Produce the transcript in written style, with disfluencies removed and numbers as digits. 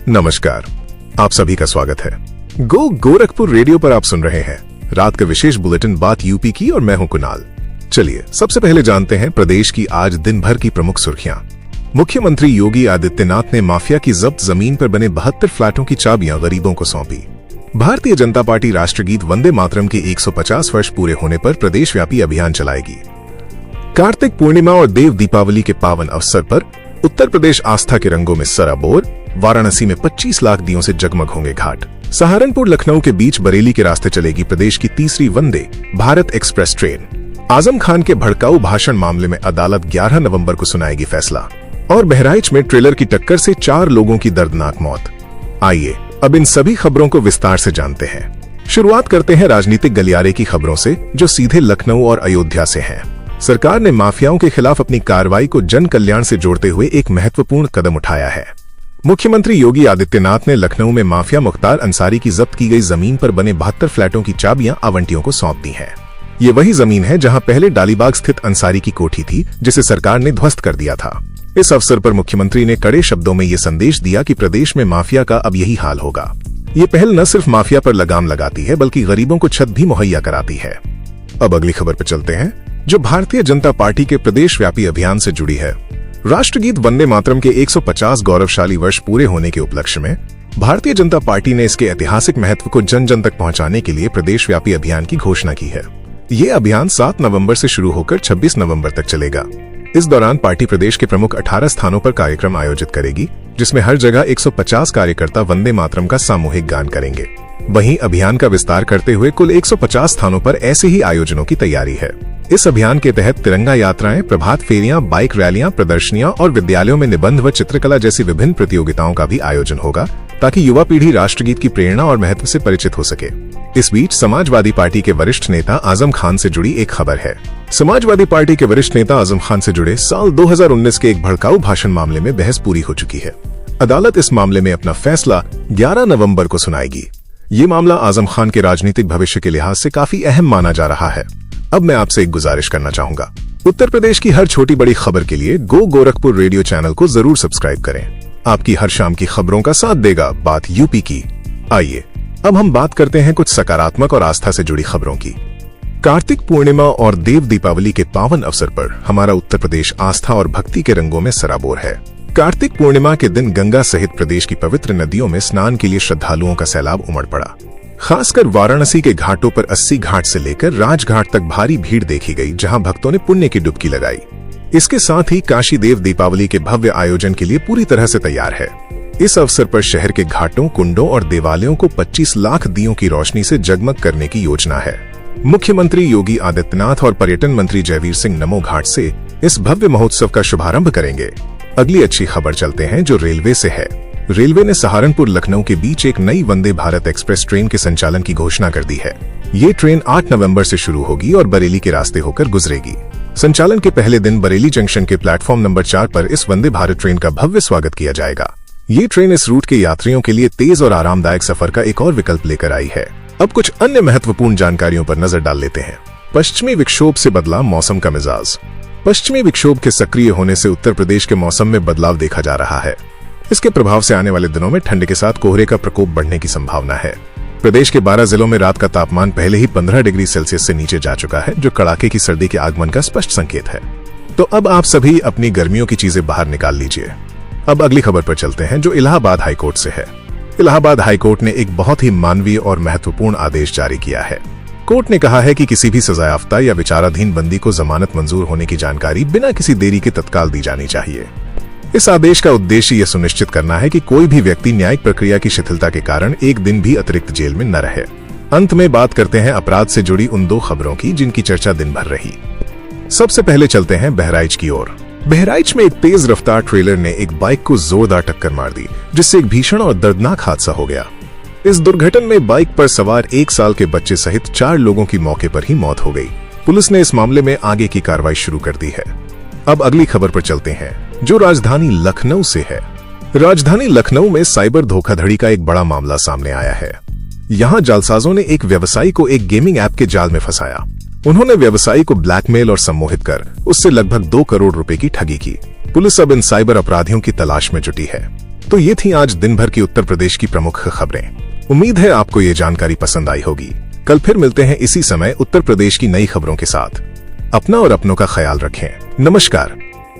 नमस्कार, आप सभी का स्वागत है। गोरखपुर रेडियो पर आप सुन रहे हैं रात का विशेष बुलेटिन बात यूपी की और मैं हूं कुणाल। चलिए सबसे पहले जानते हैं प्रदेश की आज दिन भर की प्रमुख सुर्खियां। मुख्यमंत्री योगी आदित्यनाथ ने माफिया की जब्त जमीन पर बने 72 फ्लैटों की चाबियां गरीबों को सौंपी। भारतीय जनता पार्टी राष्ट्रगीत वंदे मातरम के 150 वर्ष पूरे होने पर प्रदेशव्यापी अभियान चलाएगी। कार्तिक पूर्णिमा और देव दीपावली के पावन अवसर पर उत्तर प्रदेश आस्था के रंगों में सराबोर। वाराणसी में 25 लाख दियों से जगमग होंगे घाट। सहारनपुर लखनऊ के बीच बरेली के रास्ते चलेगी प्रदेश की तीसरी वंदे भारत एक्सप्रेस ट्रेन। आजम खान के भड़काऊ भाषण मामले में अदालत 11 नवंबर को सुनाएगी फैसला। और बहराइच में ट्रेलर की टक्कर से 4 लोगों की दर्दनाक मौत। आइए अब इन सभी खबरों को विस्तार से जानते हैं। शुरुआत करते हैं राजनीतिक गलियारे की खबरों से, जो सीधे लखनऊ और अयोध्या से हैं। सरकार ने माफियाओं के खिलाफ अपनी कार्रवाई को जन कल्याण से जोड़ते हुए एक महत्वपूर्ण कदम उठाया है। मुख्यमंत्री योगी आदित्यनाथ ने लखनऊ में माफिया मुख्तार अंसारी की जब्त की गई जमीन पर बने 72 फ्लैटों की चाबियां आवंटियों को सौंप दी हैं। ये वही जमीन है जहां पहले डालीबाग स्थित अंसारी की कोठी थी, जिसे सरकार ने ध्वस्त कर दिया था। इस अवसर पर मुख्यमंत्री ने कड़े शब्दों में ये संदेश दिया कि प्रदेश में माफिया का अब यही हाल होगा। ये पहल न सिर्फ माफिया पर लगाम लगाती है, बल्कि गरीबों को छत भी मुहैया कराती है। अब अगली खबर पर चलते हैं, जो भारतीय जनता पार्टी के प्रदेश व्यापी अभियान से जुड़ी है। राष्ट्रगीत वंदे मातरम के 150 गौरवशाली वर्ष पूरे होने के उपलक्ष्य में भारतीय जनता पार्टी ने इसके ऐतिहासिक महत्व को जन जन तक पहुंचाने के लिए प्रदेश व्यापी अभियान की घोषणा की है। ये अभियान 7 नवंबर से शुरू होकर 26 नवंबर तक चलेगा। इस दौरान पार्टी प्रदेश के प्रमुख 18 स्थानों पर कार्यक्रम आयोजित करेगी, जिसमें हर जगह 150 कार्यकर्ता वंदे मातरम का सामूहिक गान करेंगे। वहीं अभियान का विस्तार करते हुए कुल 150 स्थानों पर ऐसे ही आयोजनों की तैयारी है। इस अभियान के तहत तिरंगा यात्राएं, प्रभात फेरियां, बाइक रैलियां, प्रदर्शनियां और विद्यालयों में निबंध व चित्रकला जैसी विभिन्न प्रतियोगिताओं का भी आयोजन होगा, ताकि युवा पीढ़ी राष्ट्रगीत की प्रेरणा और महत्व से परिचित हो सके। इस बीच समाजवादी पार्टी के वरिष्ठ नेता आजम खान से जुड़ी एक खबर है। समाजवादी पार्टी के वरिष्ठ नेता आजम खान से जुड़े साल 2019 के एक भड़काऊ भाषण मामले में बहस पूरी हो चुकी है। अदालत इस मामले में अपना फैसला 11 नवंबर को सुनाएगी। ये मामला आजम खान के राजनीतिक भविष्य के लिहाज से काफी अहम माना जा रहा है। अब मैं आपसे एक गुजारिश करना चाहूंगा, उत्तर प्रदेश की हर छोटी बड़ी खबर के लिए गोरखपुर रेडियो चैनल को जरूर सब्सक्राइब करें। आपकी हर शाम की खबरों का साथ देगा बात यूपी की। आइए अब हम बात करते हैं कुछ सकारात्मक और आस्था से जुड़ी खबरों की। कार्तिक पूर्णिमा और देव दीपावली के पावन अवसर पर हमारा उत्तर प्रदेश आस्था और भक्ति के रंगों में सराबोर है। कार्तिक पूर्णिमा के दिन गंगा सहित प्रदेश की पवित्र नदियों में स्नान के लिए श्रद्धालुओं का सैलाब उमड़ पड़ा। खासकर वाराणसी के घाटों पर 80 घाट से लेकर राजघाट तक भारी भीड़ देखी गई, जहां भक्तों ने पुण्य की डुबकी लगाई। इसके साथ ही काशी देव दीपावली के भव्य आयोजन के लिए पूरी तरह से तैयार है। इस अवसर पर शहर के घाटों, कुंडों और देवालयों को 25 लाख दियों की रोशनी से जगमग करने की योजना है। मुख्यमंत्री योगी आदित्यनाथ और पर्यटन मंत्री जयवीर सिंह नमो घाट से इस भव्य महोत्सव का शुभारंभ करेंगे। अगली अच्छी खबर चलते हैं, जो रेलवे से है। रेलवे ने सहारनपुर लखनऊ के बीच एक नई वंदे भारत एक्सप्रेस ट्रेन के संचालन की घोषणा कर दी है। ये ट्रेन 8 नवंबर से शुरू होगी और बरेली के रास्ते होकर गुजरेगी। संचालन के पहले दिन बरेली जंक्शन के प्लेटफॉर्म नंबर 4 पर इस वंदे भारत ट्रेन का भव्य स्वागत किया जाएगा। ये ट्रेन इस रूट के यात्रियों के लिए तेज और आरामदायक सफर का एक और विकल्प लेकर आई है। अब कुछ अन्य महत्वपूर्ण जानकारियों पर नजर डाल लेते हैं। पश्चिमी विक्षोभ से बदला मौसम का मिजाज। पश्चिमी विक्षोभ के सक्रिय होने से उत्तर प्रदेश के मौसम में बदलाव देखा जा रहा है। इसके प्रभाव से आने वाले दिनों में ठंड के साथ कोहरे का प्रकोप बढ़ने की संभावना है। प्रदेश के 12 जिलों में रात का तापमान पहले ही 15 डिग्री सेल्सियस से नीचे जा चुका है, जो कड़ाके की सर्दी के आगमन का स्पष्ट संकेत है। तो अब आप सभी अपनी गर्मियों की चीजें बाहर निकाल लीजिए। अब अगली खबर पर चलते हैं, जो इलाहाबाद हाईकोर्ट से है। इलाहाबाद हाईकोर्ट ने एक बहुत ही मानवीय और महत्वपूर्ण आदेश जारी किया है। कोर्ट ने कहा है कि किसी भी सजायाफ्ता या विचाराधीन बंदी को जमानत मंजूर होने की जानकारी बिना किसी देरी के तत्काल दी जानी चाहिए। इस आदेश का उद्देश्य यह सुनिश्चित करना है कि कोई भी व्यक्ति न्यायिक प्रक्रिया की शिथिलता के कारण एक दिन भी अतिरिक्त जेल में न रहे। अंत में बात करते हैं अपराध से जुड़ी उन 2 खबरों की, जिनकी चर्चा दिन भर रही। सबसे पहले चलते हैं बहराइच की ओर। बहराइच में एक तेज रफ्तार ट्रेलर ने एक बाइक को जोरदार टक्कर मार दी, जिससे एक भीषण और दर्दनाक हादसा हो गया। इस दुर्घटना में बाइक पर सवार 1 साल के बच्चे सहित 4 लोगों की मौके पर ही मौत हो गई। पुलिस ने इस मामले में आगे की कार्रवाई शुरू कर दी है। अब अगली खबर पर चलते हैं, जो राजधानी लखनऊ से है। राजधानी लखनऊ में साइबर धोखाधड़ी का एक बड़ा मामला सामने आया है। यहाँ जालसाजों ने एक व्यवसायी को एक गेमिंग ऐप के जाल में फंसाया। उन्होंने व्यवसायी को ब्लैकमेल और सम्मोहित कर उससे लगभग 2 करोड़ रुपए की ठगी की। पुलिस अब इन साइबर अपराधियों की तलाश में जुटी है। तो ये थी आज दिन भर की उत्तर प्रदेश की प्रमुख खबरें। उम्मीद है आपको ये जानकारी पसंद आई होगी। कल फिर मिलते हैं इसी समय उत्तर प्रदेश की नई खबरों के साथ। अपना और अपनों का ख्याल रखें। नमस्कार।